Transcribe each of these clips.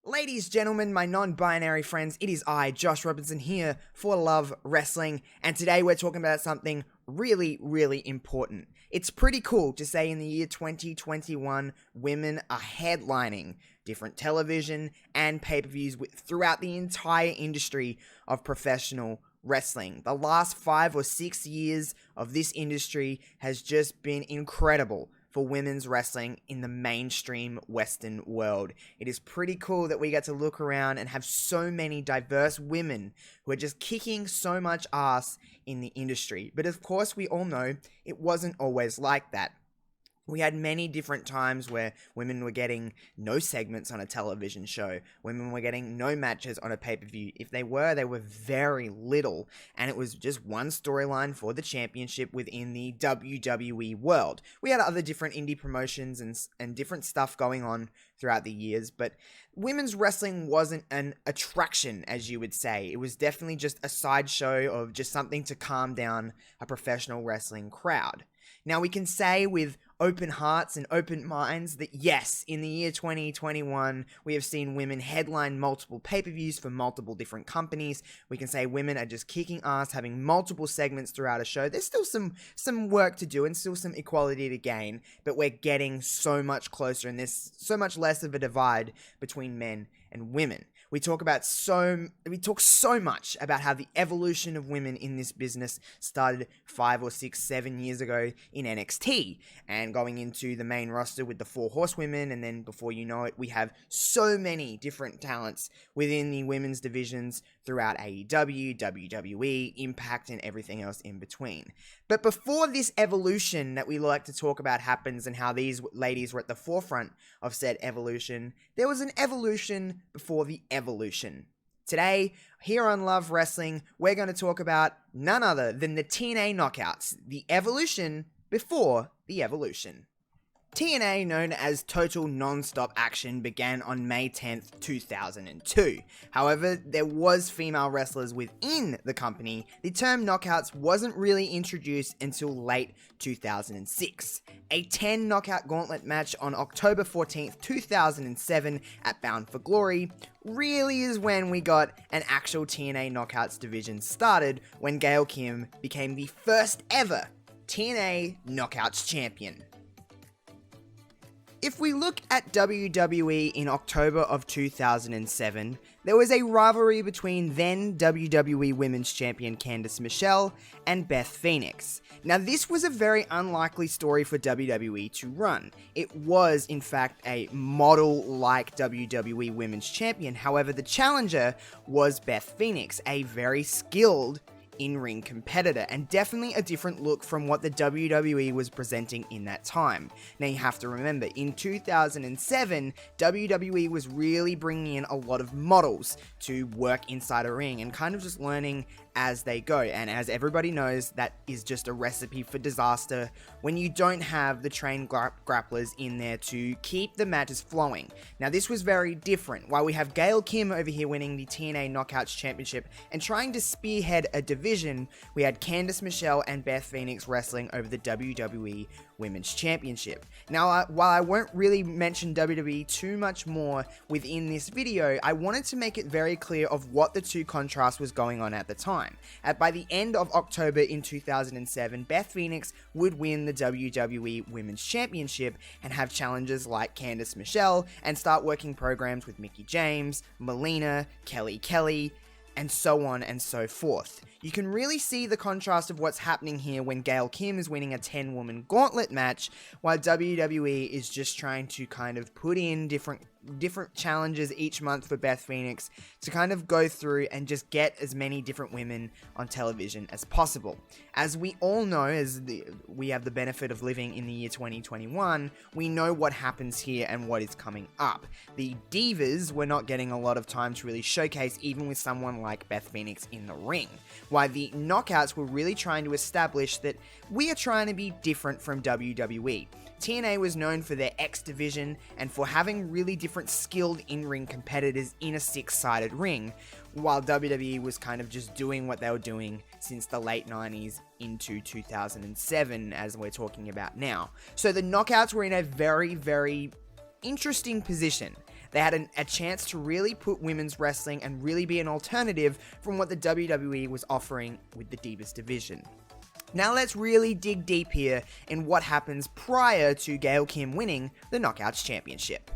Ladies, gentlemen, my non-binary friends, it is I, Josh Robinson, here for Love Wrestling, and today we're talking about something really, really important. It's pretty cool to say in the year 2021, women are headlining different television and pay-per-views throughout the entire industry of professional wrestling. The last 5 or 6 years of this industry has just been incredible for women's wrestling in the mainstream Western world. It is pretty cool that we get to look around and have so many diverse women who are just kicking so much ass in the industry. But of course, we all know it wasn't always like that. We had many different times where women were getting no segments on a television show. Women were getting no matches on a pay-per-view. If they were very little. And it was just one storyline for the championship within the WWE world. We had other different indie promotions and different stuff going on throughout the years. But women's wrestling wasn't an attraction, as you would say. It was definitely just a sideshow of just something to calm down a professional wrestling crowd. Now, we can say with open hearts and open minds that yes, in the year 2021, we have seen women headline multiple pay-per-views for multiple different companies. We can say women are just kicking ass, having multiple segments throughout a show. There's still some work to do and still some equality to gain, but we're getting so much closer and there's so much less of a divide between men and women. We talk so much about how the evolution of women in this business started 5 or 6, 7 years ago in NXT and going into the main roster with the 4 horsewomen, and then before you know it, we have so many different talents within the women's divisions throughout AEW, WWE, Impact, and everything else in between. But before this evolution that we like to talk about happens and how these ladies were at the forefront of said evolution, there was an evolution before the evolution. Today, here on Love Wrestling, we're going to talk about none other than the TNA Knockouts, the evolution before the evolution. TNA, known as Total Non-Stop Action, began on May 10th, 2002. However, there was female wrestlers within the company. The term knockouts wasn't really introduced until late 2006. A 10 knockout gauntlet match on October 14th, 2007 at Bound for Glory really is when we got an actual TNA Knockouts division started, when Gail Kim became the first ever TNA Knockouts champion. If we look at WWE in October of 2007, there was a rivalry between then WWE Women's Champion Candice Michelle and Beth Phoenix. Now, this was a very unlikely story for WWE to run. It was, in fact, a model-like WWE Women's Champion. However, the challenger was Beth Phoenix, a very skilled in-ring competitor, and definitely a different look from what the WWE was presenting in that time. Now, you have to remember, in 2007, WWE was really bringing in a lot of models to work inside a ring and kind of just learning as they go, and as everybody knows, that is just a recipe for disaster when you don't have the trained grapplers in there to keep the matches flowing. Now, this was very different. While we have Gail Kim over here winning the TNA Knockouts Championship and trying to spearhead a division, we had Candice Michelle and Beth Phoenix wrestling over the WWE Women's Championship. Now, while I won't really mention WWE too much more within this video, I wanted to make it very clear of what the two contrasts was going on at the time. By the end of October in 2007, Beth Phoenix would win the WWE Women's Championship and have challengers like Candice Michelle and start working programs with Mickie James, Melina, Kelly, and so on and so forth. You can really see the contrast of what's happening here when Gail Kim is winning a 10-woman gauntlet match, while WWE is just trying to kind of put in different challenges each month for Beth Phoenix to kind of go through and just get as many different women on television as possible. As we all know, we have the benefit of living in the year 2021, we know what happens here and what is coming up. The divas were not getting a lot of time to really showcase, even with someone like Beth Phoenix in the ring. While the Knockouts were really trying to establish that we are trying to be different from WWE. TNA was known for their X division and for having really different skilled in-ring competitors in a 6-sided ring, while WWE was kind of just doing what they were doing since the late 90s into 2007, as we're talking about now. So the Knockouts were in a very, very interesting position. They had a chance to really put women's wrestling and really be an alternative from what the WWE was offering with the Divas division. Now let's really dig deep here in what happens prior to Gail Kim winning the Knockouts Championship.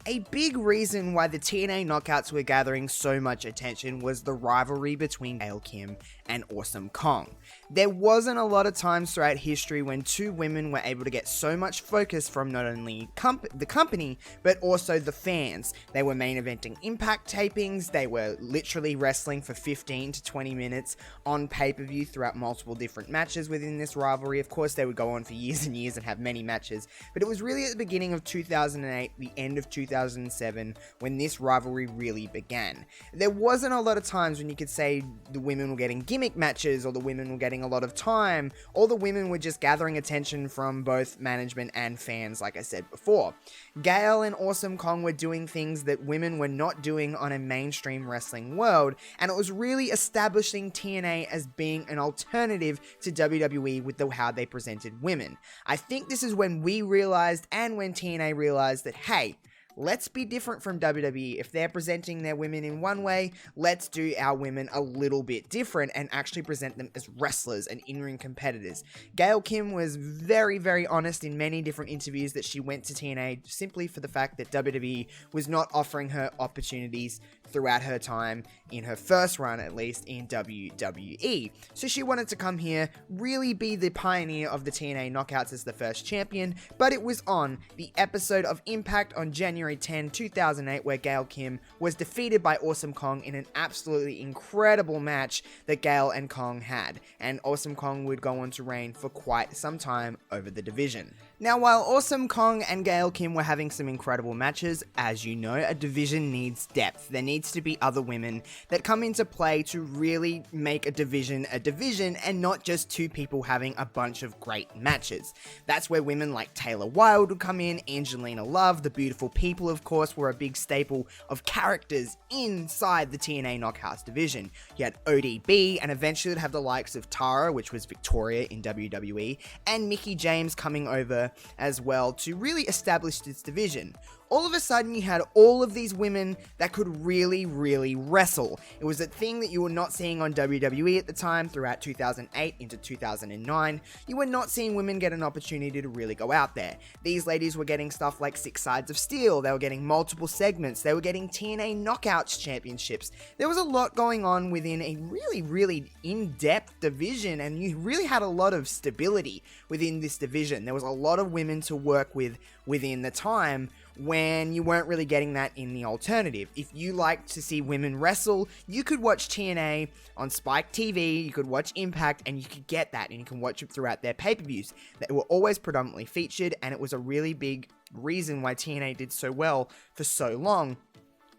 A big reason why the TNA Knockouts were gathering so much attention was the rivalry between Gail Kim and Awesome Kong. There wasn't a lot of times throughout history when two women were able to get so much focus from not only the company, but also the fans. They were main eventing Impact tapings, they were literally wrestling for 15 to 20 minutes on pay-per-view throughout multiple different matches within this rivalry. Of course, they would go on for years and years and have many matches, but it was really at the beginning of 2008, the end of 2007, when this rivalry really began. There wasn't a lot of times when you could say the women were getting gimmick matches, or the women were getting a lot of time, or the women were just gathering attention from both management and fans, like I said before. Gail and Awesome Kong were doing things that women were not doing on a mainstream wrestling world, and it was really establishing TNA as being an alternative to WWE with how they presented women. I think this is when we realized, and when TNA realized, that hey, let's be different from WWE. If they're presenting their women in one way, let's do our women a little bit different and actually present them as wrestlers and in-ring competitors. Gail Kim was very, very honest in many different interviews that she went to TNA simply for the fact that WWE was not offering her opportunities throughout her time, in her first run at least, in WWE. So she wanted to come here, really be the pioneer of the TNA Knockouts as the first champion, but it was on the episode of Impact on January 10, 2008, where Gail Kim was defeated by Awesome Kong in an absolutely incredible match that Gail and Kong had, and Awesome Kong would go on to reign for quite some time over the division. Now, while Awesome Kong and Gail Kim were having some incredible matches, as you know, a division needs depth. There needs to be other women that come into play to really make a division and not just two people having a bunch of great matches. That's where women like Taylor Wilde would come in, Angelina Love, the Beautiful People, of course, were a big staple of characters inside the TNA Knockouts division. You had ODB, and eventually would have the likes of Tara, which was Victoria in WWE, and Mickie James coming over as well to really establish this division. All of a sudden, you had all of these women that could really, really wrestle. It was a thing that you were not seeing on WWE at the time throughout 2008 into 2009. You were not seeing women get an opportunity to really go out there. These ladies were getting stuff like 6 Sides of Steel. They were getting multiple segments. They were getting TNA Knockouts championships. There was a lot going on within a really, really in-depth division, and you really had a lot of stability within this division. There was a lot of women to work with within the time when you weren't really getting that in the alternative. If you liked to see women wrestle, you could watch TNA on Spike TV, you could watch Impact, and you could get that, and you can watch it throughout their pay-per-views. They were always predominantly featured, and it was a really big reason why TNA did so well for so long.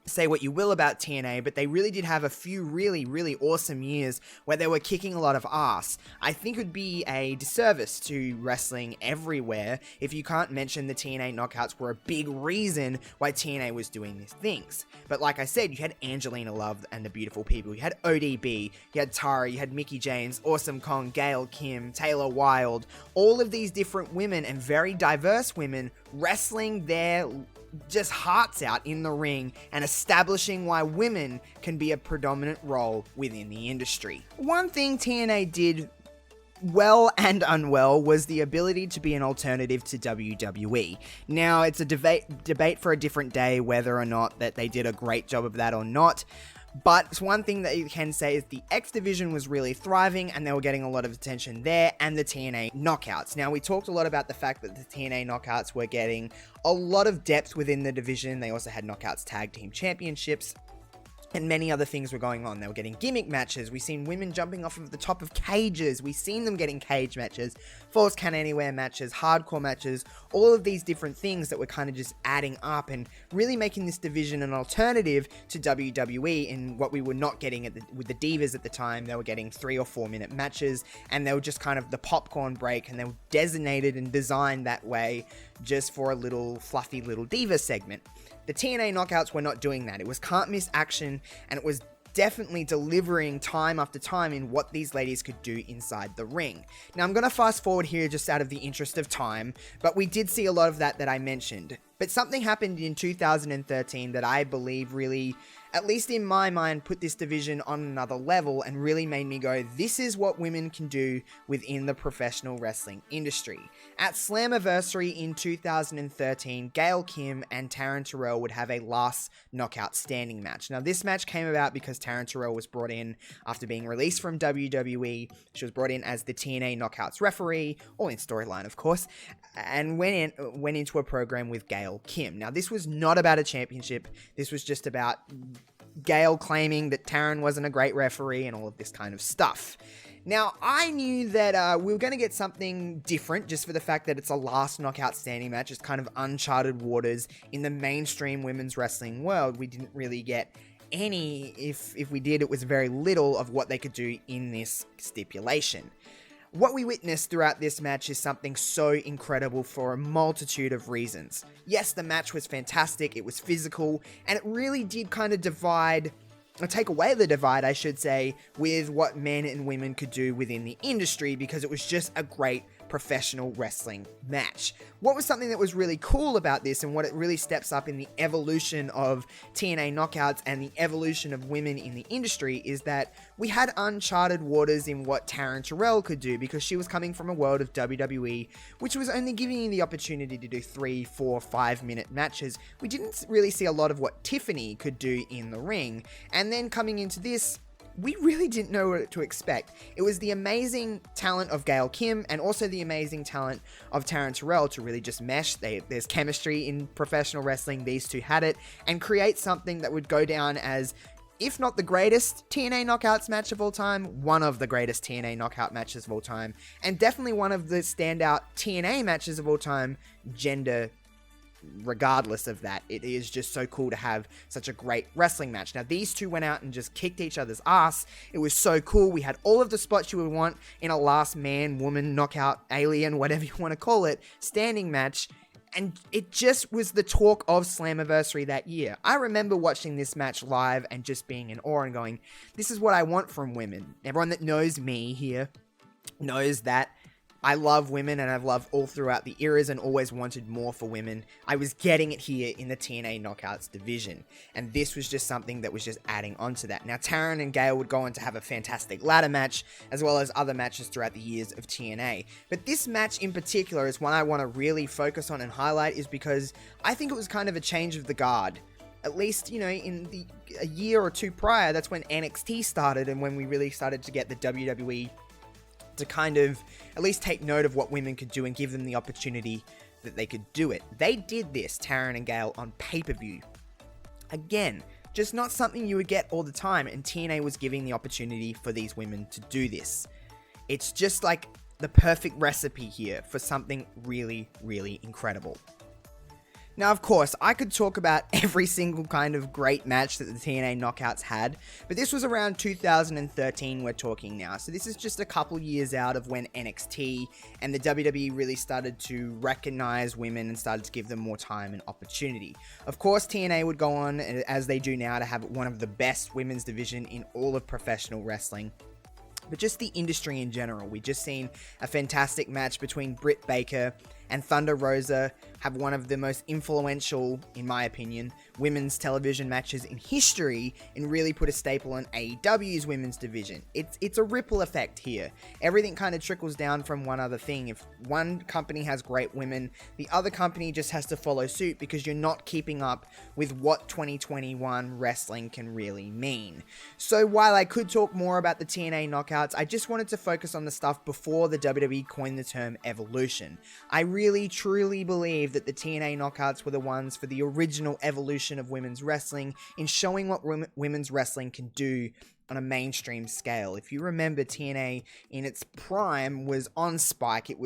Say what you will about TNA, but they really did have a few really, really awesome years where they were kicking a lot of ass. I think it would be a disservice to wrestling everywhere if you can't mention the TNA Knockouts were a big reason why TNA was doing these things. But like I said, you had Angelina Love and the Beautiful People, you had ODB, you had Tara, you had Mickie James, Awesome Kong, Gail Kim, Taylor Wilde, all of these different women and very diverse women wrestling their just hearts out in the ring and establishing why women can be a predominant role within the industry. One thing TNA did well and unwell was the ability to be an alternative to WWE. Now, it's a debate for a different day whether or not that they did a great job of that or not. But one thing that you can say is the X Division was really thriving and they were getting a lot of attention there, and the TNA Knockouts. Now, we talked a lot about the fact that the TNA Knockouts were getting a lot of depth within the division. They also had Knockouts Tag Team Championships, and many other things were going on. They were getting gimmick matches. We've seen women jumping off of the top of cages. We've seen them getting cage matches, Falls Count Anywhere matches, hardcore matches, all of these different things that were kind of just adding up and really making this division an alternative to WWE in what we were not getting with the Divas at the time. They were getting 3 or 4 minute matches, and they were just kind of the popcorn break, and they were designated and designed that way just for a little fluffy little Diva segment. The TNA Knockouts were not doing that. It was can't miss action, and it was definitely delivering time after time in what these ladies could do inside the ring. Now, I'm going to fast forward here just out of the interest of time, but we did see a lot of that I mentioned. But something happened in 2013 that I believe really, at least in my mind, put this division on another level and really made me go, this is what women can do within the professional wrestling industry. At Slammiversary in 2013, Gail Kim and Taryn Terrell would have a last knockout standing match. Now, this match came about because Taryn Terrell was brought in after being released from WWE. She was brought in as the TNA Knockouts referee, all in storyline, of course, and went into a program with Gail Kim. Now, this was not about a championship. This was just about Gail claiming that Taryn wasn't a great referee and all of this kind of stuff. Now, I knew that we were going to get something different just for the fact that it's a last knockout standing match. It's kind of uncharted waters in the mainstream women's wrestling world. We didn't really get any, if we did, it was very little of what they could do in this stipulation. What we witnessed throughout this match is something so incredible for a multitude of reasons. Yes, the match was fantastic, it was physical, and it really did kind of take away the divide, I should say, with what men and women could do within the industry, because it was just a great professional wrestling match. What was something that was really cool about this, and what it really steps up in the evolution of TNA Knockouts and the evolution of women in the industry, is that we had uncharted waters in what Taryn Terrell could do, because she was coming from a world of WWE, which was only giving you the opportunity to do 3, 4, 5-minute matches. We didn't really see a lot of what Tiffany could do in the ring, and then coming into this, we really didn't know what to expect. It was the amazing talent of Gail Kim and also the amazing talent of Taryn Terrell to really just mesh. There's chemistry in professional wrestling. These two had it, and create something that would go down as, if not the greatest TNA Knockouts match of all time, one of the greatest TNA Knockout matches of all time, and definitely one of the standout TNA matches of all time, gender regardless of that. It is just so cool to have such a great wrestling match. Now, these two went out and just kicked each other's ass. It was so cool. We had all of the spots you would want in a last man, woman, knockout, alien, whatever you want to call it, standing match. And it just was the talk of Slammiversary that year. I remember watching this match live and just being in awe and going, this is what I want from women. Everyone that knows me here knows that I love women, and I've loved all throughout the eras and always wanted more for women. I was getting it here in the TNA Knockouts division, and this was just something that was just adding on to that. Now, Taryn and Gail would go on to have a fantastic ladder match, as well as other matches throughout the years of TNA. But this match in particular is one I want to really focus on and highlight, is because I think it was kind of a change of the guard. At least, you know, in a year or two prior, that's when NXT started, and when we really started to get the WWE to kind of at least take note of what women could do and give them the opportunity that they could do it. They did this, Taryn and Gail, on pay-per-view. Again, just not something you would get all the time, and TNA was giving the opportunity for these women to do this. It's just like the perfect recipe here for something really, really incredible. Now, of course, I could talk about every single kind of great match that the TNA Knockouts had, but this was around 2013 we're talking now, so this is just a couple years out of when NXT and the WWE really started to recognize women and started to give them more time and opportunity. Of course, TNA would go on, as they do now, to have one of the best women's division in all of professional wrestling. But just the industry in general. We just seen a fantastic match between Britt Baker and Thunder Rosa have one of the most influential, in my opinion, women's television matches in history, and really put a staple on AEW's women's division. It's a ripple effect here. Everything kind of trickles down from one other thing. If one company has great women, the other company just has to follow suit, because you're not keeping up with what 2021 wrestling can really mean. So while I could talk more about the TNA Knockouts, I just wanted to focus on the stuff before the WWE coined the term evolution. I really truly believe that the TNA Knockouts were the ones for the original evolution of women's wrestling, in showing what women's wrestling can do on a mainstream scale. If you remember, TNA in its prime was on Spike. It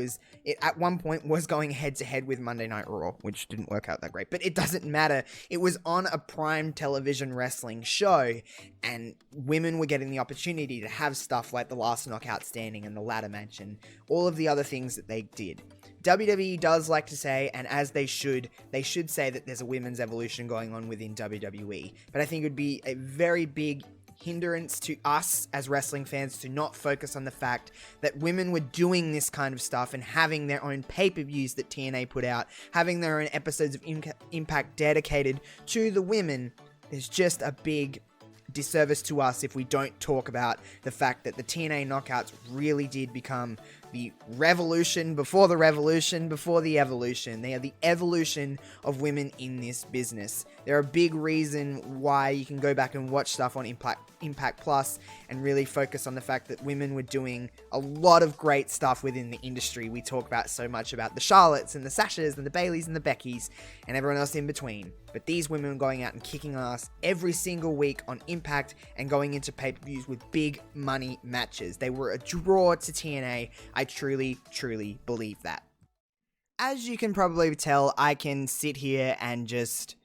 at one point was going head to head with Monday Night Raw, which didn't work out that great, but it doesn't matter. It was on a prime television wrestling show, and women were getting the opportunity to have stuff like the last knockout standing and the ladder match and all of the other things that they did. WWE does like to say, and as they should say that there's a women's evolution going on within WWE, but I think it would be a very big hindrance to us as wrestling fans to not focus on the fact that women were doing this kind of stuff and having their own pay-per-views that TNA put out, having their own episodes of Impact dedicated to the women. There's just a big disservice to us if we don't talk about the fact that the TNA Knockouts really did become the revolution before the revolution before the evolution. They are the evolution of women in this business. They're a big reason why you can go back and watch stuff on Impact Plus and really focus on the fact that women were doing a lot of great stuff within the industry. We talk about so much about the Charlottes and the Sashas and the Baileys and the Beckys and everyone else in between. But these women were going out and kicking ass every single week on Impact and going into pay-per-views with big money matches. They were a draw to TNA. I truly, truly believe that. As you can probably tell, I can sit here and just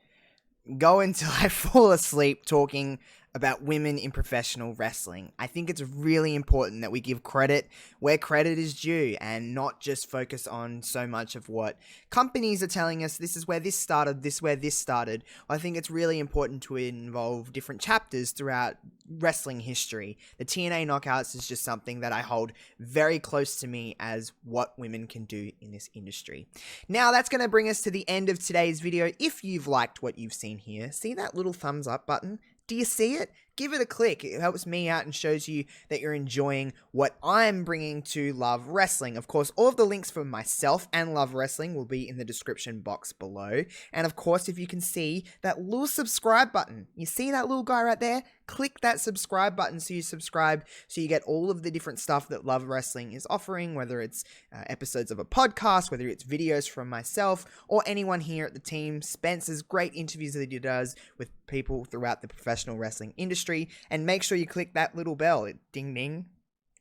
go until I fall asleep talking about women in professional wrestling. I think it's really important that we give credit where credit is due and not just focus on so much of what companies are telling us. This is where this started, this is where this started. I think it's really important to involve different chapters throughout wrestling history. The TNA Knockouts is just something that I hold very close to me as what women can do in this industry. Now that's going to bring us to the end of today's video. If you've liked what you've seen here, see that little thumbs up button? Do you see it? Give it a click. It helps me out and shows you that you're enjoying what I'm bringing to Love Wrestling. Of course, all of the links for myself and Love Wrestling will be in the description box below. And of course, if you can see that little subscribe button, you see that little guy right there? Click that subscribe button so you subscribe so you get all of the different stuff that Love Wrestling is offering, whether it's episodes of a podcast, whether it's videos from myself or anyone here at the team. Spencer's great interviews that he does with people throughout the professional wrestling industry. And make sure you click that little bell. Ding ding.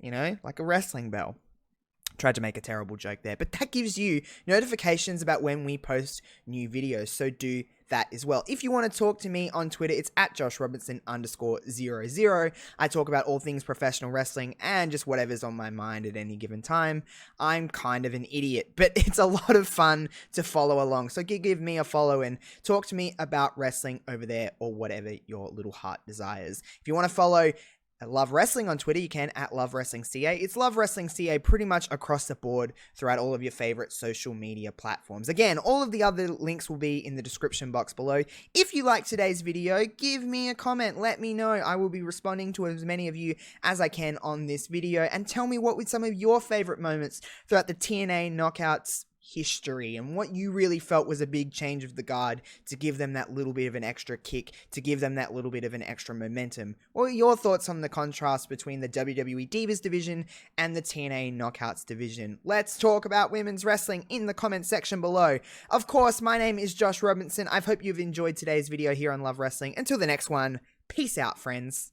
You know, like a wrestling bell. Tried to make a terrible joke there, but that gives you notifications about when we post new videos, so do that as well. If you want to talk to me on Twitter, it's at @JoshRobinson_00. I talk about all things professional wrestling and just whatever's on my mind at any given time. I'm kind of an idiot, but it's a lot of fun to follow along, so give me a follow and talk to me about wrestling over there or whatever your little heart desires. If you want to follow Love Wrestling on Twitter, you can at Love Wrestling CA. It's Love Wrestling CA pretty much across the board throughout all of your favorite social media platforms. Again, all of the other links will be in the description box below. If you liked today's video, give me a comment. Let me know. I will be responding to as many of you as I can on this video. And tell me what were some of your favorite moments throughout the TNA Knockouts history and what you really felt was a big change of the guard to give them that little bit of an extra kick, to give them that little bit of an extra momentum. What are your thoughts on the contrast between the WWE Divas division and the TNA Knockouts division? Let's talk about women's wrestling in the comment section below. Of course, my name is Josh Robinson. I hope you've enjoyed today's video here on Love Wrestling. Until the next one, peace out, friends.